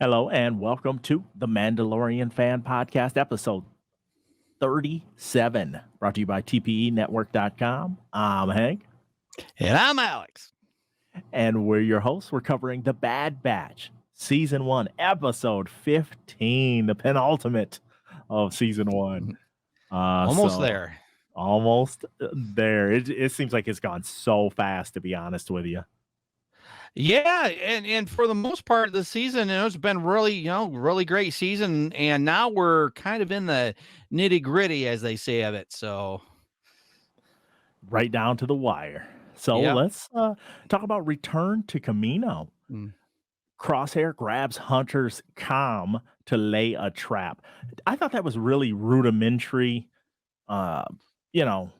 Hello and welcome to the Mandalorian Fan Podcast, episode 37, brought to you by TPEnetwork.com. I'm Hank, And I'm Alex. and we're your hosts. We're covering The Bad Batch, Season 1, Episode 15, the penultimate of Season 1. Almost there. Almost there. It seems like it's gone so fast, to be honest with you. Yeah, and for the most part of the season, it's been really great season, and now we're kind of in the nitty gritty, as they say of it. So Right down to the wire. So Yep. let's talk about Return to Kamino. Crosshair grabs Hunter's comm to lay a trap. I thought that was really rudimentary, you know,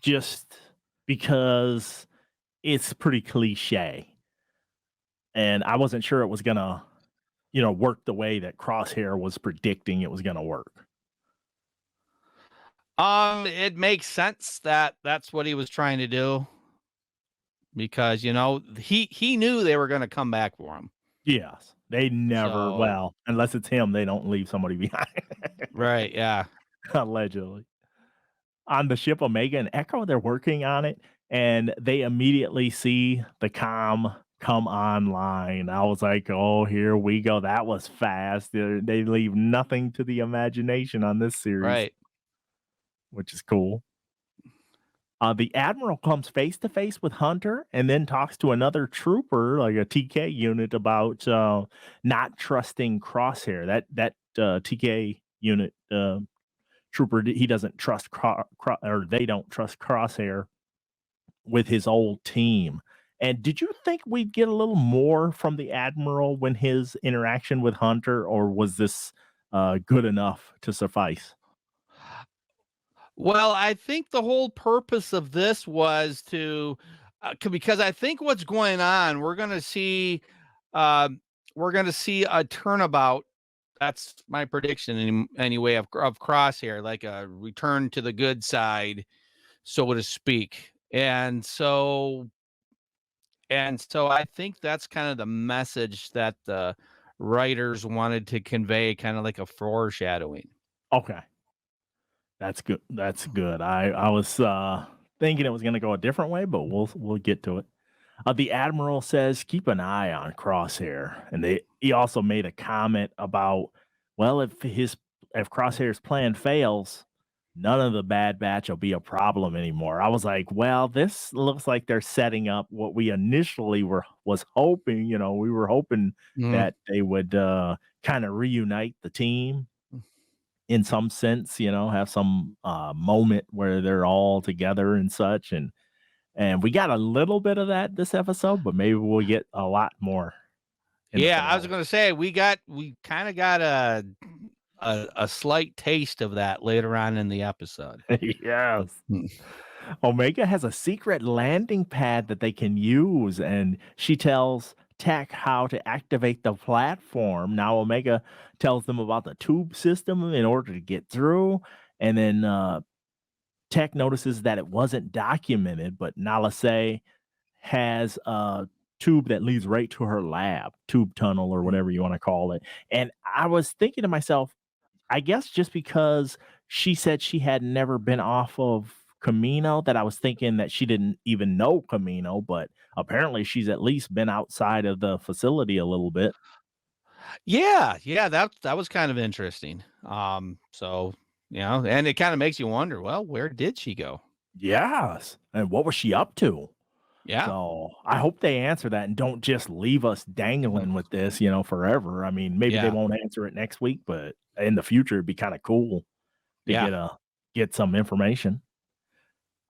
just because it's pretty cliche. And I wasn't sure it was going to, work the way that Crosshair was predicting it was going to work. It makes sense that that's what he was trying to do, because he knew they were going to come back for him. Yes. They never, So- well, unless it's him, they don't leave somebody behind. Right? Yeah. Allegedly. On the ship Omega and Echo, they're working on it, and they immediately see the comm come online. I was like, oh, here we go. That was fast. They leave nothing to the imagination on this series, Right. which is cool. The Admiral comes face to face with Hunter and then talks to another trooper, like a TK unit, about not trusting Crosshair. That TK unit trooper, he doesn't trust or they don't trust Crosshair with his old team. And did you think we'd get a little more from the Admiral when his interaction with Hunter, or was this good enough to suffice? Well, I think the whole purpose of this was to, because I think what's going on, we're going to see a turnabout. That's my prediction anyway of Crosshair, like a return to the good side, so to speak. And so I think that's kind of the message that the writers wanted to convey, kind of like a foreshadowing. Okay. That's good. That's good. I was thinking it was going to go a different way, but we'll get to it. The Admiral says keep an eye on Crosshair, and he also made a comment about, well, if Crosshair's plan fails, none of the Bad Batch will be a problem anymore. I was like, well, this looks like they're setting up what we initially was hoping. We were hoping that they would kind of reunite the team in some sense, have some moment where they're all together and such. And we got a little bit of that this episode, but maybe we'll get a lot more. Yeah, I was going to say we kind of got a slight taste of that later on in the episode. Yes. Omega has a secret landing pad that they can use, and she tells Tech how to activate the platform. Now Omega tells them about the tube system in order to get through, and then Tech notices that it wasn't documented, but Nalase has a tube that leads right to her lab, tube tunnel or whatever you want to call it. And I was thinking to myself, I guess just because she said she had never been off of Kamino, that I was thinking that she didn't even know Kamino, but apparently she's at least been outside of the facility a little bit. Yeah, that was kind of interesting. So and it kind of makes you wonder, well, where did she go? Yes. And what was she up to? Yeah. So I hope they answer that and don't just leave us dangling with this, forever. I mean, maybe they won't answer it next week, but in the future, it'd be kind of cool to get some information.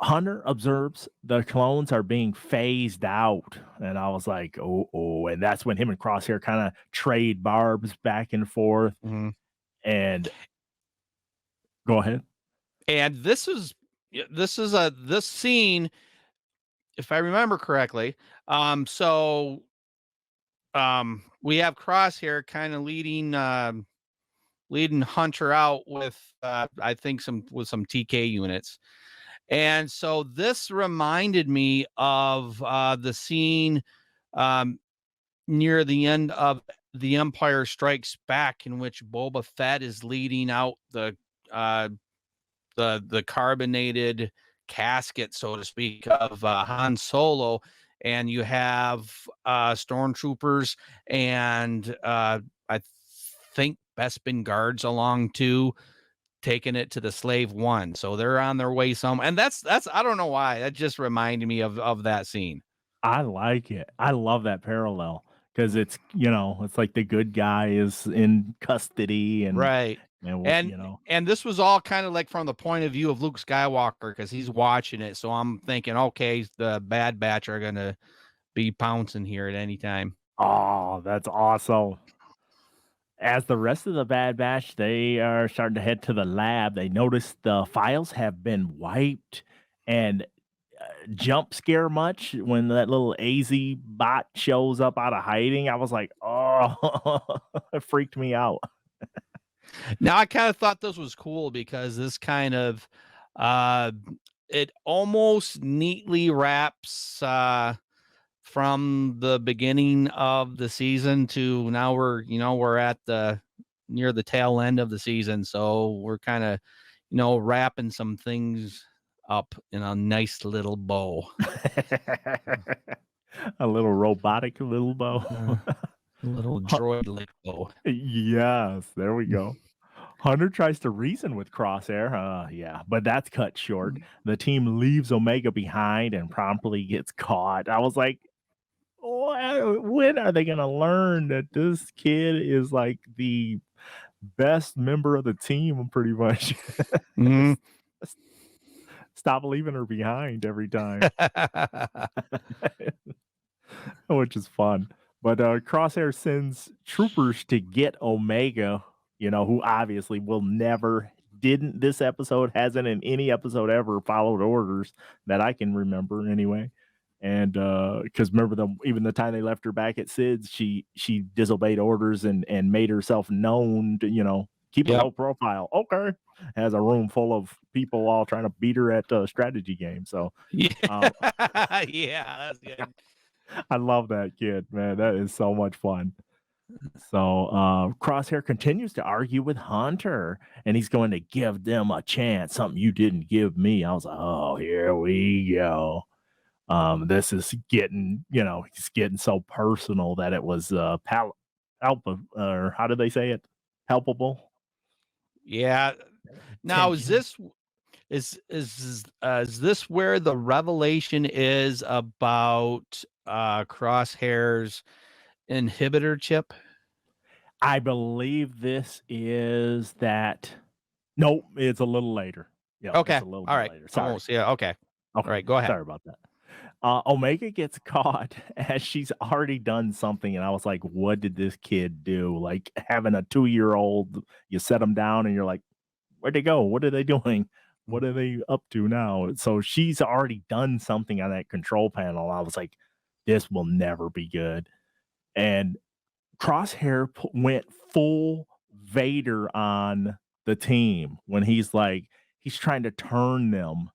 Hunter observes the clones are being phased out, and I was like, oh, and that's when him and Crosshair kind of trade barbs back and forth. And go ahead. And this scene, if I remember correctly. We have Crosshair kind of leading Hunter out with I think some TK units. And so this reminded me of the scene near the end of The Empire Strikes Back, in which Boba Fett is leading out uh the carbonated casket, so to speak, of Han Solo, and you have stormtroopers and I think Bespin guards along too, taking it to the Slave One. So they're on their way some, and that's I don't know why that just reminded me of that scene. I like it. I love that parallel because it's, it's like the good guy is in custody Right. and And and this was all kind of like from the point of view of Luke Skywalker because he's watching it. So I'm thinking, okay, the Bad Batch are gonna be pouncing here at any time. oh, that's awesome. As the rest of the Bad Batch, they are starting to head to the lab. They notice the files have been wiped and jump scare much when that little AZ bot shows up out of hiding. I was like, oh, it freaked me out. Now I kind of thought this was cool because this kind of uh it almost neatly wraps from the beginning of the season to now we're at the near the tail end of the season, so we're kind of wrapping some things up in a nice little bow. A little robotic little bow. uh, a little droid like bow. Yes, there we go. Hunter tries to reason with Crosshair. Yeah, but that's cut short. The team leaves Omega behind and promptly gets caught. I was like, when are they going to learn that this kid is like the best member of the team, pretty much? Mhm. Stop leaving her behind every time. Which is fun. But Crosshair sends troopers to get Omega, who obviously will never, didn't this episode, hasn't in any episode ever followed orders that I can remember anyway. And because remember even the time they left her back at Sid's, she disobeyed orders and made herself known to, keep a Yep. low profile. Okay. Has a room full of people all trying to beat her at a strategy game. So Yeah. Yeah, that's good. I love that kid, man. That is so much fun. So Crosshair continues to argue with Hunter, and he's going to give them a chance, something you didn't give me. I was like, oh, here we go. This is getting, it's getting so personal that it was or how do they say it? Palpable. Yeah. Now is Tension. this is this where the revelation is about Crosshair's inhibitor chip? I believe this is that. Nope, it's a little later. Yep, it's Okay. a little All bit right. later. Sorry. Almost. Yeah. Okay. All Okay, right. Go ahead. sorry about that. Omega gets caught as she's already done something, and I was like, "What did this kid do?" Like having a 2-year-old, you set them down, and you're like, "Where'd they go? What are they doing? What are they up to now?" So she's already done something on that control panel. I was like, "This will never be good." And Crosshair went full Vader on the team when he's trying to turn them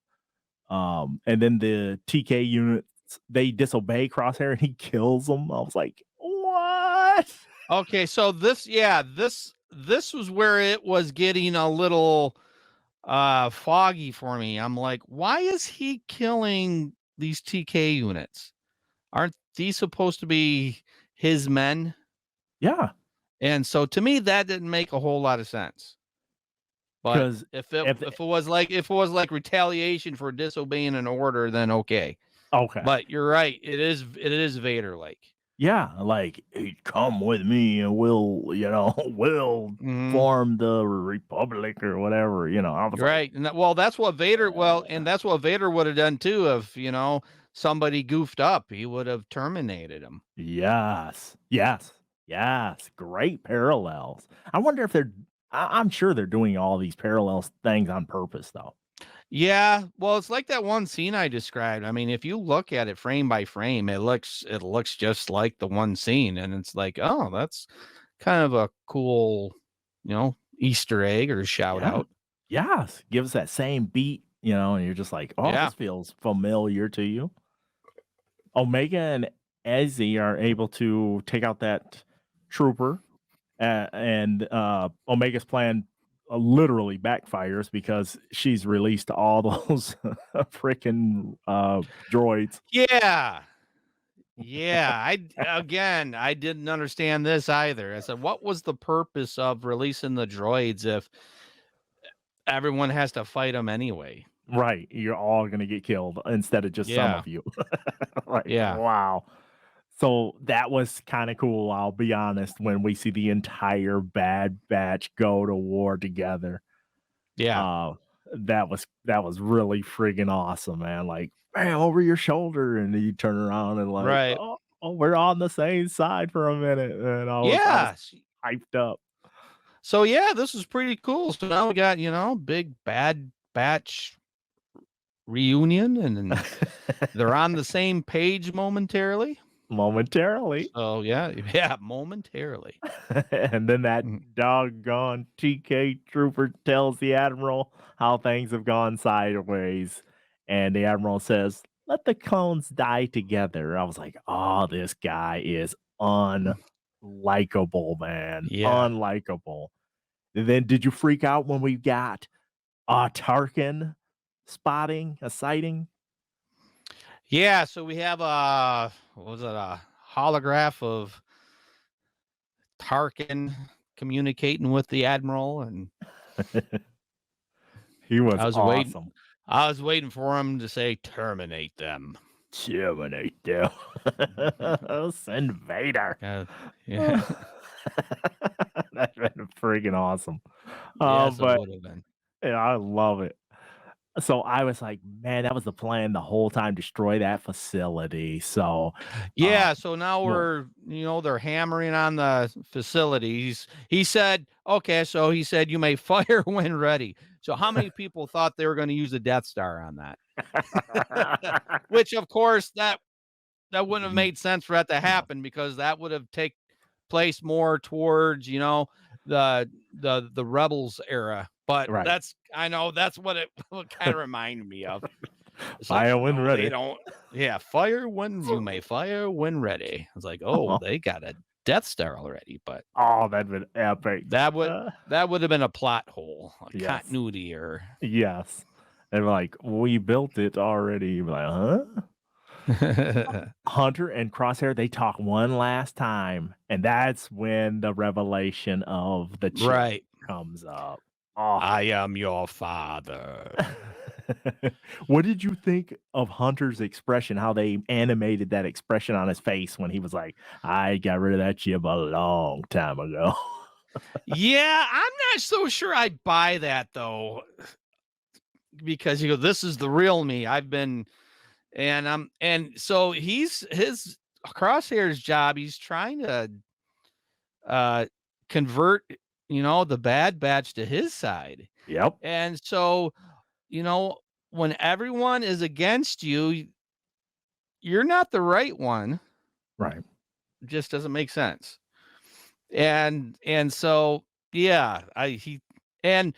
and then the TK units they disobey Crosshair and he kills them. I was like, what? Okay. So this was where it was getting a little foggy for me. I'm like, why is he killing these TK units? Aren't these supposed to be his men? Yeah, And so to me, that didn't make a whole lot of sense. But because if if it was like retaliation for disobeying an order, then okay. okay, But you're right, it is Vader like. yeah, like "Hey, come with me and we'll Mhm. form the Republic or whatever. I was You're like, right. And that's what Vader and that's what Vader would have done too if, somebody goofed up. He would have terminated him. yes, yes, yes, great parallels. I wonder if I'm sure they're doing all these parallel things on purpose, though. Yeah, well, it's like that one scene I described. I mean, if you look at it frame by frame, it looks just like the one scene, and it's like, oh, that's kind of a cool, Easter egg or shout Yeah. out. Yes, give us that same beat, and you're just like, "Oh, Yeah. this feels familiar to you." Omega and Ezzy are able to take out that trooper, and Omega's plan literally backfires because she's released all those freaking droids. Yeah. Yeah, I didn't understand this either. I said, what was the purpose of releasing the droids if everyone has to fight them anyway? Right, you're all gonna get killed instead of just some Yeah. of you. Like, Yeah. wow. So that was kind of cool. I'll be honest. When we see the entire Bad Batch go to war together, Yeah. uh, that was really friggin' awesome, man. Like, man, over your shoulder, and you turn around and like, Right. oh, we're on the same side for a minute, and I was Yeah. hyped up. So yeah, this is pretty cool. So now we got, big Bad Batch reunion, and they're on the same page momentarily. Momentarily. So yeah, yeah, momentarily. And then that Mm. doggone TK trooper tells the admiral how things have gone sideways, and the admiral says, "Let the clones die together." I was like, "Oh, this guy is unlikable, man, Yeah. unlikable." And then, did you freak out when we got Tarkin spotting a sighting? Yeah, so we have a what was it, a holograph of Tarkin communicating with the admiral, and He was I was waiting awesome. I was waiting for him to say terminate them. Terminate them. Send Vader. Yeah. That's been freaking awesome. Yes, it But would have been. yeah, I love it. So I was like, man, that was the plan the whole time, destroy that facility. So, uh, Yeah, so now well, they're hammering on the facilities. He said, okay, so he said, you may fire when ready. So how many people thought they were going to use a Death Star on that? Which, of course, that wouldn't have made sense for that to no, happen, because that would have take place more towards, the Rebels era. But right. I know that's what it would kind of remind me of. It's like, Fire when no, they ready. don't. Yeah, fire when you may fire when ready. I was like, oh, they got a Death Star already, but Oh, that'd been epic. that would Uh, that would have been a plot hole, a yes. continuity error. Yes. And like, we built it already. You'd be like, huh? Hunter and Crosshair, they talk one last time, and that's when the revelation of the chip Right. comes up. Oh. I am your father. What did you think of Hunter's expression, how they animated that expression on his face when he was like, "I got rid of that chip a long time ago." Yeah, I'm not so sure I buy that though, because this is the real me. I've been and so his Crosshair's job, he's trying to uh convert, the Bad Batch to his side. Yep. And so, you know, when everyone is against you, you're not the right one. Right. It just doesn't make sense. And so yeah, I he and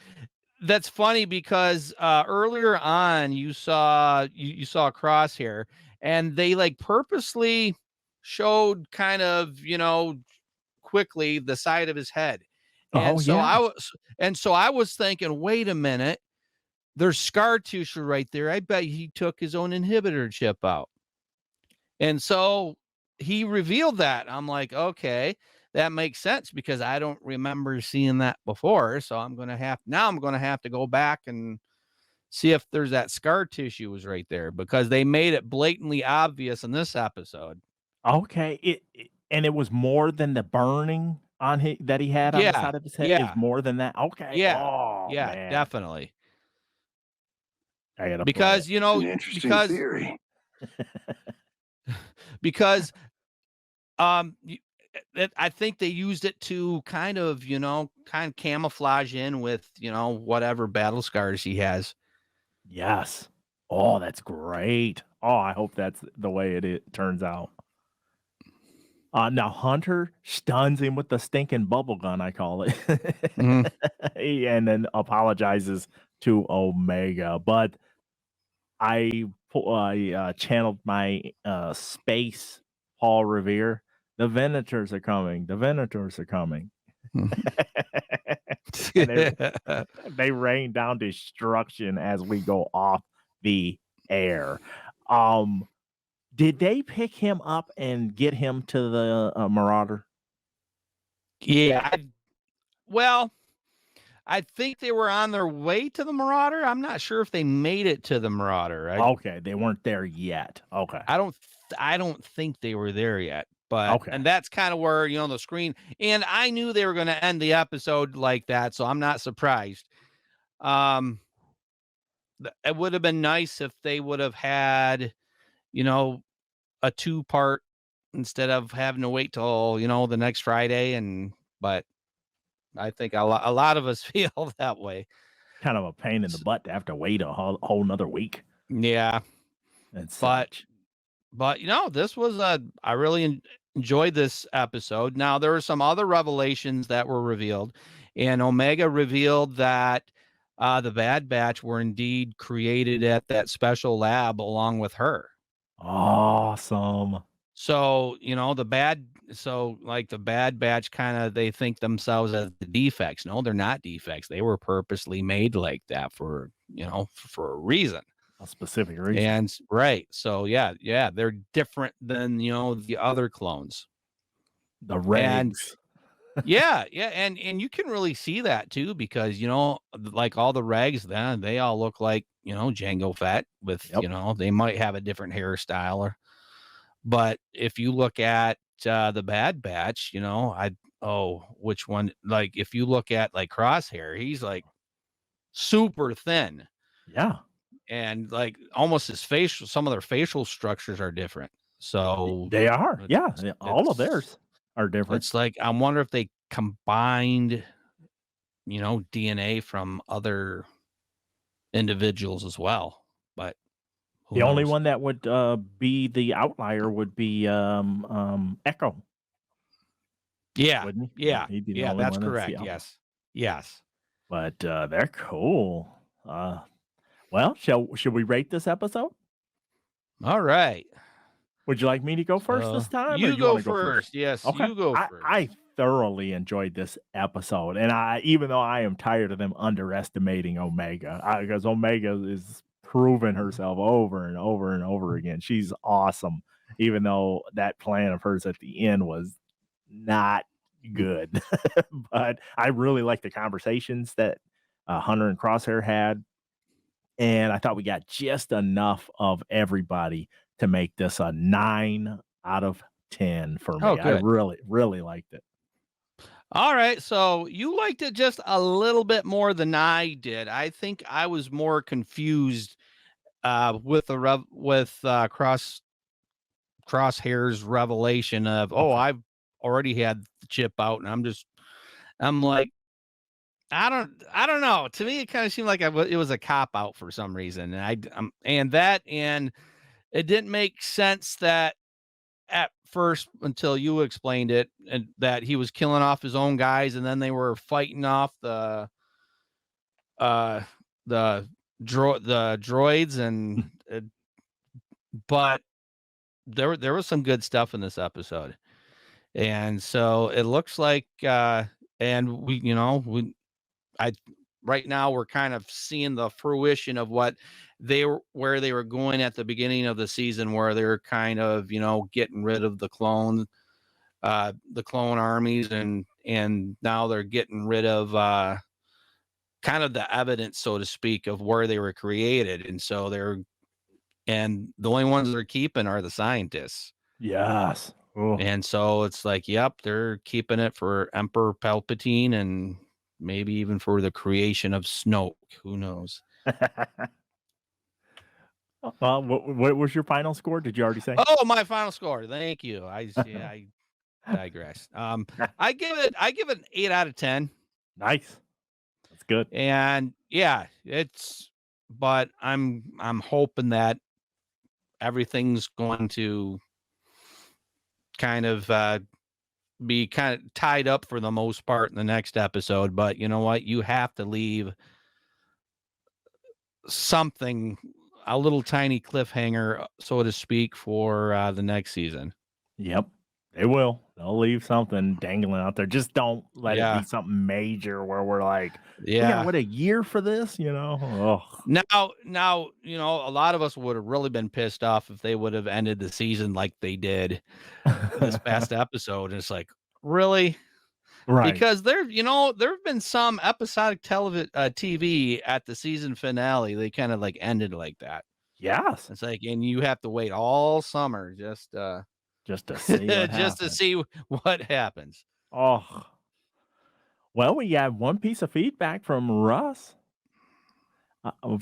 that's funny because earlier on you saw Crosshair, and they like purposely showed kind of, quickly the side of his head. Oh, yeah. And so I was thinking, wait a minute, there's scar tissue right there. I bet he took his own inhibitor chip out. And so he revealed that. I'm like, okay, that makes sense, because I don't remember seeing that before. So I'm going to have to go back and see if there's that scar tissue was right there, because they made it blatantly obvious in this episode. Okay. And it was more than the burning on that he had on the Yeah. side of his head. Is Yeah. more than that. Okay. Yeah. Oh, Yeah, man. definitely. I gotta play Because, it. It's an interesting theory. because I think they used it to kind of, camouflage in with, whatever battle scars he has. Yes. Oh, that's great. Oh, I hope that's the way it turns out. Now Hunter stuns him with the stinking bubble gun, I call it. Mhm. And then apologizes to Omega. But I channeled my space Paul Revere. The Venators are coming. The Venators are coming. Mhm. And they rain down destruction as we go off the air. Did they pick him up and get him to the Marauder? Yeah, well, I think they were on their way to the Marauder. I'm not sure if they made it to the Marauder. Okay, they weren't there yet. Okay. I don't think they were there yet. But Okay. and that's kind of where, the screen, and I knew they were going to end the episode like that, so I'm not surprised. Um it would have been nice if they would have had, you know, a two-part instead of having to wait till, the next Friday, but I think a lot of us feel that way. Kind of a pain in the butt to have to wait a whole nother week Yeah, and but such. this was I really enjoyed this episode. Now there were some other revelations that were revealed, and Omega revealed that the Bad Batch were indeed created at that special lab along with her. Awesome. So, like the Bad Batch kind of they think themselves as the defects. No, they're not defects. They were purposely made like that for, for a reason. A specific reason. And right. So yeah, they're different than, the other clones. The And regs. yeah, and you can really see that too because, like all the regs then they all look like, Jango Fett with, Yep. they might have a different hairstyle but if you look at the Bad Batch, which one? Like if you look at like Crosshair, he's like super thin Yeah. and like almost some of their facial structures are different. So They are. Yeah. All of it's theirs are different. it's like I wonder if they combined, DNA from other individuals as well. But who The only knows? one that would be the outlier would be Echo, Yeah, wouldn't he? yeah, He'd be the yeah. only That's one that's the correct. outlier. Yes, yes. But they're cool. Well, should we rate this episode? All right. Would you like me to go first this time, or You do you want go to go first? first. Yes, Okay. you go I first. thoroughly enjoyed this episode, and even though I am tired of them underestimating Omega, because Omega is proving herself over and over and over again. She's awesome, even though that plan of hers at the end was not good. But I really like the conversations that Hunter and Crosshair had, and I thought we got just enough of everybody to make this a 9 out of 10 for Oh, me. I good. really, really liked it. All right. So you liked it just a little bit more than I did. I think I was more confused with Crosshair's revelation of, oh, Okay. I've already had the chip out, and I'm like, I don't know. To me, it kind of seemed like it was a cop out for some reason, and it didn't make sense that at first until you explained it, and that he was killing off his own guys, and then they were fighting off uh the the droids, and but there was some good stuff in this episode, and so it looks like and we I right now we're kind of seeing the fruition of where they were going at the beginning of the season, where they're kind of, getting rid of the clone armies, and now they're getting rid of kind of the evidence, so to speak, of where they were created. And so and the only ones they're keeping are the scientists. Yes. Oh. And so it's like, yep, they're keeping it for Emperor Palpatine and maybe even for the creation of Snoke. Who knows? What was your final score? Did you already say? Oh, my final score. Thank you. I digress. I give it an 8 out of 10. Nice. That's good. And yeah, but I'm hoping that everything's going to kind of be kind of tied up for the most part in the next episode. But you know what? You have to leave something, a little tiny cliffhanger, so to speak, for the next season. Yep. They will. They'll leave something dangling out there. Just don't let it be Yeah. something major where we're like, we gotta Yeah. wait a year for this, you know? Now, a lot of us would have really been pissed off if they would have ended the season like they did this Ugh. past episode. It's like, really? Right. Because there have been some episodic TV at the season finale. They kind of like ended like that. Yes. It's like, and you have to wait all summer just Just to see what just to happens. see what happens. Oh. Well, we have one piece of feedback from Russ.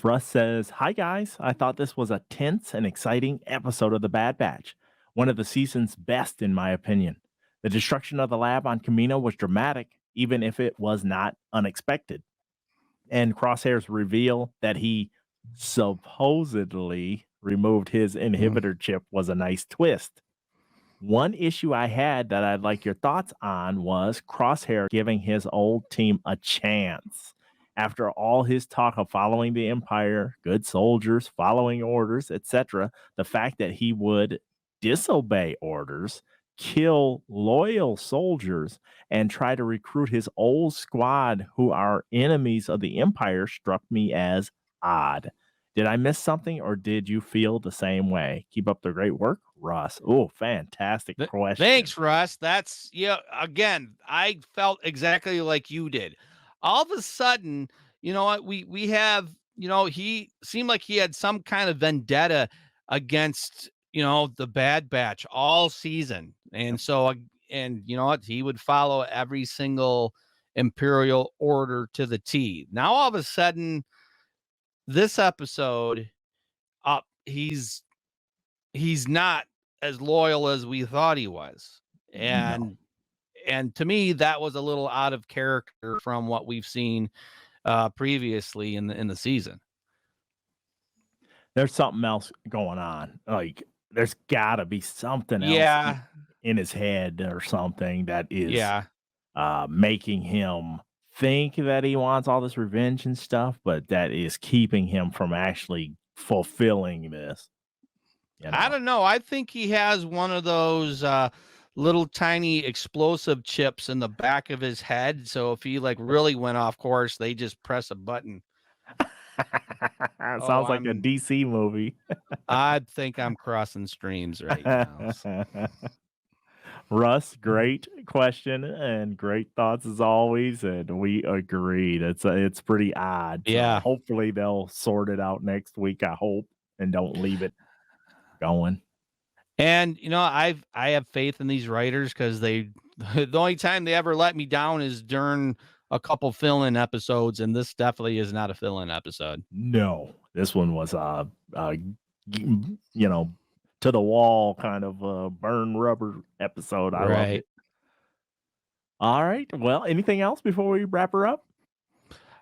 Russ says, "Hi guys, I thought this was a tense and exciting episode of The Bad Batch. One of the season's best, in my opinion. The destruction of the lab on Kamino was dramatic, even if it was not unexpected. And Crosshair's reveal that he supposedly removed his inhibitor chip was a nice twist. One issue I had that I'd like your thoughts on was Crosshair giving his old team a chance. After all his talk of following the Empire, good soldiers, following orders, etc., the fact that he would disobey orders, kill loyal soldiers, and try to recruit his old squad who are enemies of the Empire struck me as odd. Did I miss something or did you feel the same way? Keep up the great work, Russ. Oh, fantastic question. Thanks, Russ. That's again, I felt exactly like you did. All of a sudden, you know what, we have, he seemed like he had some kind of vendetta against, the Bad Batch all season. And so and you know what, he would follow every single Imperial order to the T. Now all of a sudden, this episode, he's not as loyal as we thought he was. No. And to me, that was a little out of character from what we've seen previously in the season. There's something else going on. Like, there's gotta be something else Yeah. in his head or something that is Yeah. making him think that he wants all this revenge and stuff, but that is keeping him from actually fulfilling this, you I know? don't know. I think he has one of those little tiny explosive chips in the back of his head. So if he like really went off course, they just press a button. Oh, Sounds like a DC movie. I think I'm crossing streams right now. Russ, great question and great thoughts as always, and we agreed. It's pretty odd. So Yeah. hopefully they'll sort it out next week. I hope, and don't leave it going. And I have faith in these writers because they the only time they ever let me down is during a couple fill-in episodes, and this definitely is not a fill-in episode. No, this one was to the wall kind of burn rubber episode. I loved it. All right. Well, anything else before we wrap her up?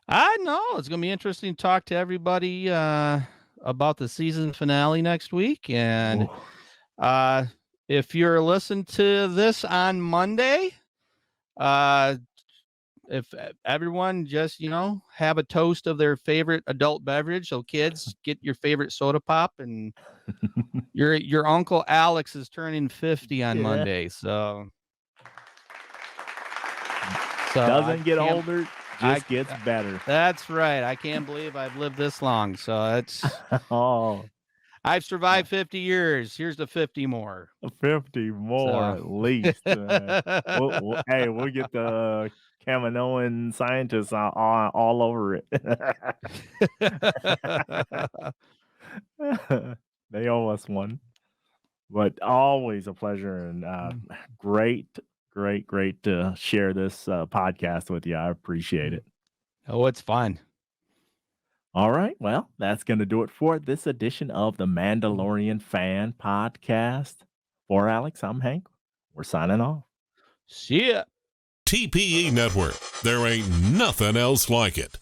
I know it's gonna be interesting to talk to everybody about the season finale next week. And if you're listening to this on Monday, if everyone just have a toast of their favorite adult beverage, so kids get your favorite soda pop, and your uncle Alex is turning 50 on Monday, so doesn't get older, just gets better. That's right. I can't believe I've lived this long. So it's I've survived 50 years. Here's the 50 more. 50 more at least. Hey, we'll get the Kaminoan scientists all over it. They owe us one. But always a pleasure and great to share this podcast with you. I appreciate it. Oh, it's fun. All right. Well, that's going to do it for this edition of the Mandalorian Fan Podcast. For Alex, I'm Hank. We're signing off. See ya. TPE Network. There ain't nothing else like it.